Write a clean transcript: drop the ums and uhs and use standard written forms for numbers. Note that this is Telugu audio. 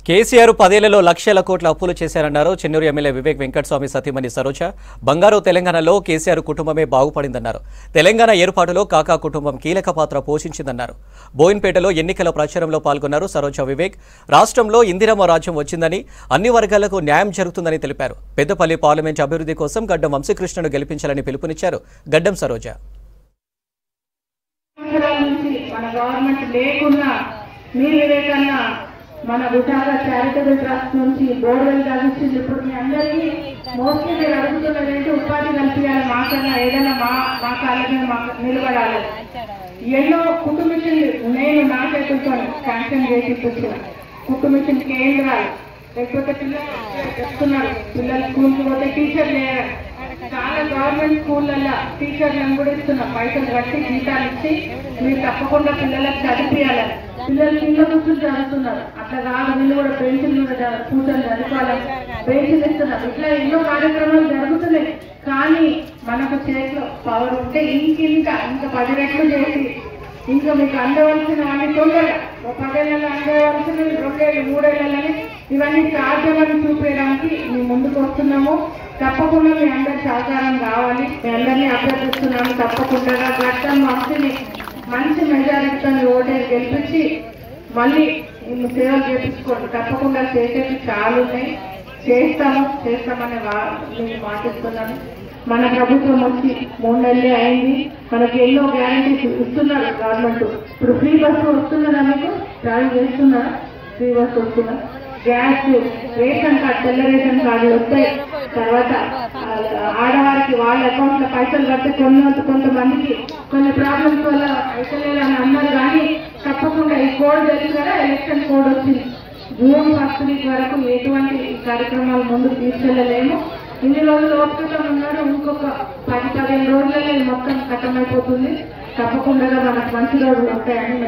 కేసీఆర్ 10 ఏళ్లలో లక్షల కోట్ల అప్పులు చేశారన్నారు చెన్నూరు ఎమ్మెల్యే వివేక్ వెంకటస్వామి సతీమణి సరోజ. బంగారు తెలంగాణలో కేసీఆర్ కుటుంబమే బాగుపడిందన్నారు. తెలంగాణ ఏర్పాటులో కాకా కుటుంబం కీలక పాత్ర పోషించిందన్నారు. బోయిన్పేటలో ఎన్నికల ప్రచారంలో పాల్గొన్నారు సరోజ వివేక్. రాష్ట్రంలో ఇందిరమ్మ రాజ్యం వచ్చిందని, అన్ని వర్గాలకు న్యాయం జరుగుతుందని తెలిపారు. పెద్దపల్లి పార్లమెంట్ అభివృద్ధి కోసం గడ్డం వంశీకృష్ణను గెలిపించాలని పిలుపునిచ్చారు గడ్డం సరోజ. మన విశాఖ చారిటబుల్ ట్రస్ట్ నుంచి బోర్వెల్ తగ్గించింది. ఇప్పుడు మీ అందరికీ మోస్ట్లీ మీరు అడుగుతున్నదంటే ఉపాధి కల్పించాలి, మాకన్నా ఏదైనా మా కాళ్ళ మాకు నిలబడాలి. ఎన్నో కుటుంబిషన్లు నేను నా చేతులతో శాంక్షన్ చేసి ఇప్పించిన కుటుంబిషన్ కేంద్రాలు, లేకపోతే పిల్లలు చెప్తున్నారు, పిల్లలు స్కూల్కి పోతే టీచర్ లేరు. చాలా గవర్నమెంట్ స్కూళ్ళల్లో టీచర్లను కూడా ఇస్తున్నాం, పైసలు కట్టి జీతాలు ఇచ్చి మీరు తప్పకుండా పిల్లలకు చదివియాలి. పిల్లలు కింద కూర్చొని చదువుతున్నారు, అట్లా కాదు వీళ్ళు కూడా బెంచ్లు కూడా కూర్చొని చదువుకోవాలి, బెంచ్లు ఇస్తున్నారు. ఇట్లా ఎన్నో కార్యక్రమాలు జరుగుతున్నాయి. కానీ మనకు చేతిలో పవర్ ఉంటే ఇంకా 10 రెట్లు చేసి ఇంకా మీకు అందవలసిన అన్ని తొందరగా 10 ఏళ్ళలో అందవలసిన 2 ఏళ్ళు 3 ఏళ్ళని ఇవన్నీ సాధ్యమని చూపించడానికి మేము ముందుకు వస్తున్నాము. తప్పకుండా మీ అందరి సహకారం కావాలి. మీ అందరినీ అభ్యర్థిస్తున్నాము. తప్పకుండా గడ్డం వంశీని మంచి మెజారిటీతో ఓటేసి గెలిపించి మళ్ళీ మేము సేవలు చేపించుకోండి. తప్పకుండా చేసేది చాలా ఉన్నాయి, చేస్తామని నేను మాటిస్తున్నాను. మన ప్రభుత్వం వచ్చి 3 నెలలే అయింది. మనకి ఎన్నో గ్యారంటీస్ ఇస్తున్నారు గవర్నమెంట్. ఇప్పుడు ఫ్రీ బస్సు వస్తున్నదా, మీకు ట్రావెల్ చేస్తున్నారా? ఫ్రీ బస్సు వస్తున్నా, గ్యాస్, రేషన్ కార్డు, తెల్ల రేషన్ కార్డులు వస్తాయి. తర్వాత ఆడవారికి వాళ్ళ అకౌంట్లో పైసలు కడితే కొంతమందికి కొన్ని ప్రాబ్లమ్స్ వల్ల పైసలేదని అన్నారు. కానీ తప్పకుండా ఈ కోడ్ తెలుసు కదా, ఎలక్షన్ కోడ్ వచ్చింది. జూన్ 1 వీక్ వరకు ఎటువంటి కార్యక్రమాలు ముందుకు తీసుకెళ్ళలేము. ఇన్ని రోజులు ఓపికతో ఉన్నారు, ఇంకొక 10-15 రోజులలో మొత్తం ఖతమైపోతుంది. తప్పకుండా మనకు మంచి రోజులు వస్తాయని